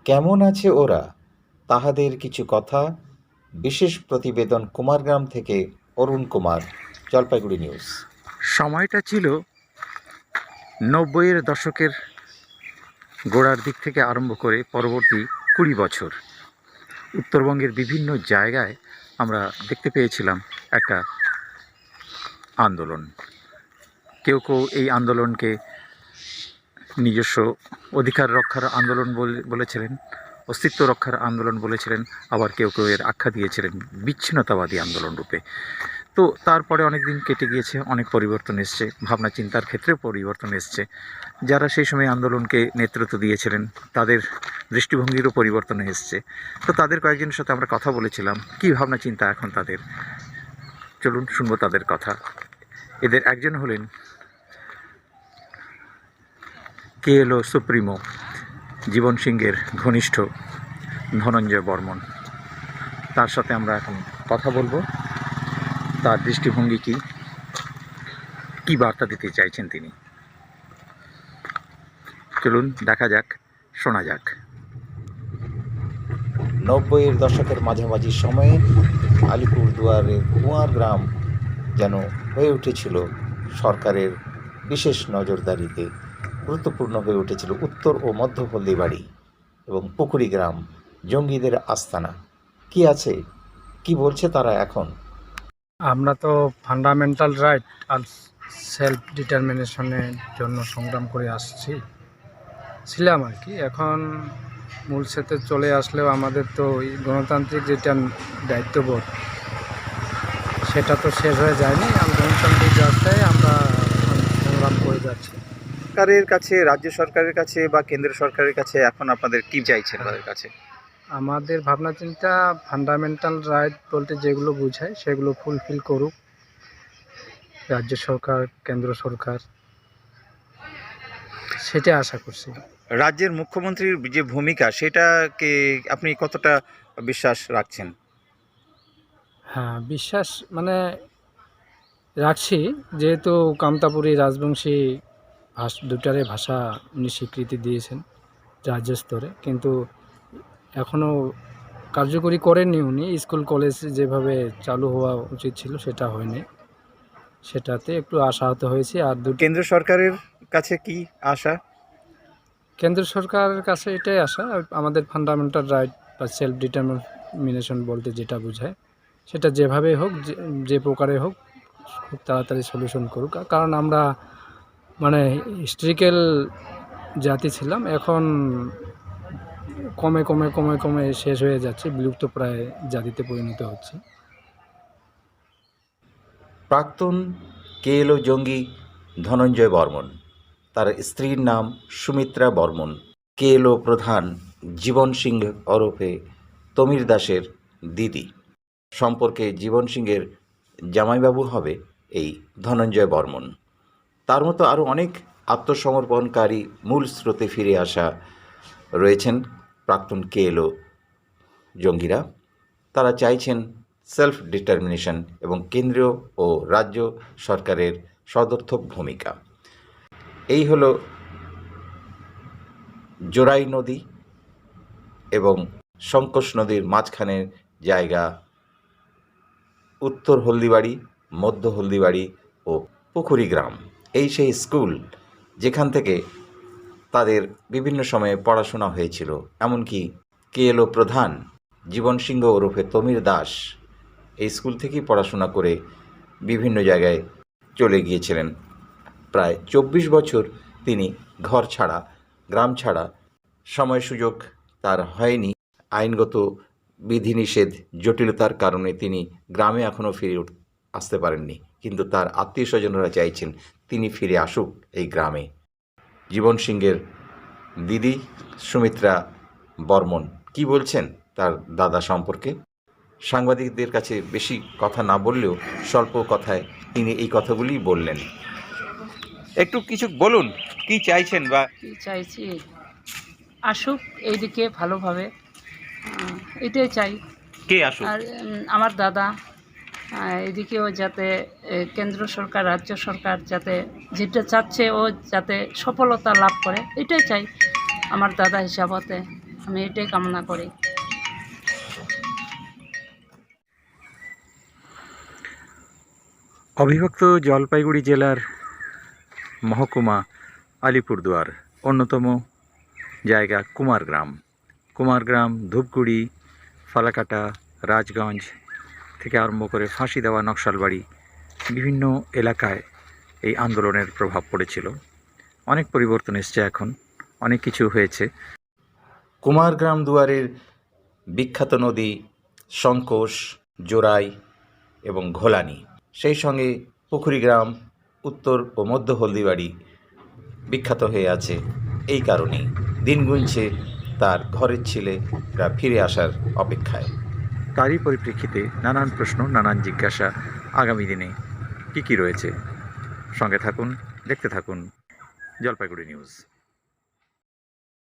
কেমন আছে ওরা, তাহাদের কিছু কথা। বিশেষ প্রতিবেদন কুমারগ্রাম থেকে অরুণ কুমার, জলপাইগুড়ি নিউজ। সময়টা ছিল ৯০-এর দশকের গোড়ার দিক থেকে আরম্ভ করে পরবর্তী ২০ বছর উত্তরবঙ্গের বিভিন্ন জায়গায় আমরা দেখতে পেয়েছিলাম একটা আন্দোলন। কেউ কেউ এই আন্দোলনকে নিজস্ব অধিকার রক্ষার আন্দোলন বলেছিলেন, অস্তিত্ব রক্ষার আন্দোলন বলেছিলেন, আবার কেউ কেউ এর আখ্যা দিয়েছিলেন বিচ্ছিন্নতাবাদী আন্দোলন রূপে। তো তারপরে অনেক দিন কেটে গিয়েছে, অনেক পরিবর্তন এসছে, ভাবনা চিন্তার ক্ষেত্রেও পরিবর্তন এসছে। যারা সেই সময় আন্দোলনকে নেতৃত্ব দিয়েছিলেন তাদের দৃষ্টিভঙ্গিরও পরিবর্তন এসছে। তো তাদের কয়েকজনের সাথে আমরা কথা বলেছিলাম, কী ভাবনা চিন্তা এখন তাদের। চলুন শুনবো তাদের কথা। এদের একজন হলেন কেএলও সুপ্রিমো জীবন সিংহের ঘনিষ্ঠ ধনঞ্জয় বর্মন। তার সাথে আমরা এখন কথা বলবো, তার দৃষ্টিভঙ্গি কী বার্তা দিতে চাইছেন তিনি। চলুন দেখা যাক, শোনা যাক। ৯০-এর দশকের মাঝামাঝি সময়ে আলিপুরদুয়ারের কুমারগ্রাম যেন হয়ে উঠেছিল সরকারের বিশেষ নজরদারিতে। গুরুত্বপূর্ণ হয়ে উঠেছিল উত্তর ও মধ্য হলদিবাড়ি এবং পুকুরি গ্রাম, জঙ্গিদের আস্তানা। কি আছে, কি বলছে তারা এখন? আমরা তো ফান্ডামেন্টাল রাইট আর সেলফ ডিটারমিনেশনের জন্য সংগ্রাম করে ছিলাম আর কি। এখন মূল সেতে চলে আসলেও আমাদের তো ওই গণতান্ত্রিক যেটা দায়িত্ববোধ সেটা তো শেষ হয়ে যায়নি। গণতান্ত্রিক রাস্তায় আমরা সংগ্রাম করে যাচ্ছি। সরকারের কাছে, রাজ্য সরকারের কাছে বা কেন্দ্র সরকারের কাছে এখন আপনাদের কি চাইছেন তাদের কাছে? আমাদের ভাবনা চিন্তা ফান্ডামেন্টাল রাইট বলতে যেগুলো বোঝায় সেগুলো ফুলফিল করুক রাজ্য সরকার, কেন্দ্র সরকার, সেটা আশা করছি। রাজ্যের মুখ্যমন্ত্রীর যে ভূমিকা, সেটাকে আপনি কতটা বিশ্বাস রাখছেন? হ্যাঁ, বিশ্বাস মানে রাখছি, যেহেতু কামতাপুরী রাজবংশী দুটারে ভাষা উনি স্বীকৃতি দিয়েছেন রাজ্য স্তরে, কিন্তু এখনও কার্যকরী করেননি উনি। স্কুল কলেজ যেভাবে চালু হওয়া উচিত ছিল সেটা হয়নি, সেটাতে একটু আশাহত হয়েছি। আর কেন্দ্র সরকারের কাছে কি আশা? কেন্দ্র সরকারের কাছে এটাই আশা, আমাদের ফান্ডামেন্টাল রাইট বা সেলফ ডিটারমিনেশন বলতে যেটা বোঝায় সেটা যেভাবে হোক, যে প্রকারে হোক, খুব তাড়াতাড়ি সলিউশন করুক। কারণ আমরা মানে হিস্ট্রিক্যাল জাতি ছিলাম, এখন কমে কমে কমে কমে শেষ হয়ে যাচ্ছে, বিলুপ্ত প্রায় জাতিতে পরিণত হচ্ছে। প্রাক্তন কেএলও জঙ্গি ধনঞ্জয় বর্মন, তার স্ত্রীর নাম সুমিত্রা বর্মন, কেএলও প্রধান জীবন সিংহ ওরফে তমির দাসের দিদি। সম্পর্কে জীবন সিংহের জামাইবাবু হবে এই ধনঞ্জয় বর্মন। তার মতো আরও অনেক আত্মসমর্পণকারী মূল স্রোতে ফিরে আসা রয়েছেন প্রাক্তন কেএলও জঙ্গিরা। তারা চাইছেন সেলফ ডিটারমিনেশন এবং কেন্দ্রীয় ও রাজ্য সরকারের সদর্থক ভূমিকা। এই হলো জোরাই নদী এবং সংকোষ নদীর মাঝখানের জায়গা উত্তর হলদিবাড়ি, মধ্য হলদিবাড়ি ও পুকুরি গ্রাম। এই সেই স্কুল যেখান থেকে তাদের বিভিন্ন সময়ে পড়াশোনা হয়েছিল। এমনকি কেএলও প্রধান জীবন সিংহ ওরফে তমির দাস এই স্কুল থেকেই পড়াশোনা করে বিভিন্ন জায়গায় চলে গিয়েছিলেন। প্রায় ২৪ বছর তিনি ঘর ছাড়া, গ্রাম ছাড়া। সময় সুযোগ তার হয়নি, আইনগত বিধিনিষেধ জটিলতার কারণে তিনি গ্রামে এখনও ফিরে আসতে পারেননি। কিন্তু তার আত্মীয় স্বজনরা চাইছেন তিনি ফিরে আসুক এই গ্রামে। জীবন সিংহের দিদি সুমিত্রা বর্মন কি বলছেন তার দাদা সম্পর্কে? সাংবাদিকদের কাছে বেশি কথা না বললেও স্বল্প কথায় তিনি এই কথাগুলি বললেন। একটু কিছু বলুন, কি চাইছেন বা কি চাইছি, আসুক এইদিকে ভালোভাবে, এটাই চাই। কে আসুক? আর আমার দাদা এদিকেও যাতে কেন্দ্র সরকার, রাজ্য সরকার যাতে যেটা চাচ্ছে ও যাতে সফলতা লাভ করে, এটাই চাই আমার দাদা হিসাবতে। আমি এটাই কামনা করি। অবিভক্ত জলপাইগুড়ি জেলার মহকুমা আলিপুরদুয়ার অন্যতম জায়গা কুমারগ্রাম, ধূপগুড়ি, ফালাকাটা, রাজগঞ্জ থেকে আরম্ভ করে ফাঁসি দেওয়া নকশালবাড়ি বিভিন্ন এলাকায় এই আন্দোলনের প্রভাব পড়েছিল। অনেক পরিবর্তন এসছে, এখন অনেক কিছু হয়েছে। কুমারগ্রাম দুয়ারের বিখ্যাত নদী সংকোষ, জোড়াই এবং ঘোলানি, সেই সঙ্গে পুকুরিগ্রাম, উত্তর ও মধ্য হলদিবাড়ি বিখ্যাত হয়ে আছে। এই কারণেই দিন গুনছে তার ঘরের ছেলেরা ফিরে আসার অপেক্ষায়। তারই পরিপ্রেক্ষিতে নানান প্রশ্ন, নানান জিজ্ঞাসা। আগামী দিনে কী কী রয়েছে, সঙ্গে থাকুন, দেখতে থাকুন জলপাইগুড়ি নিউজ।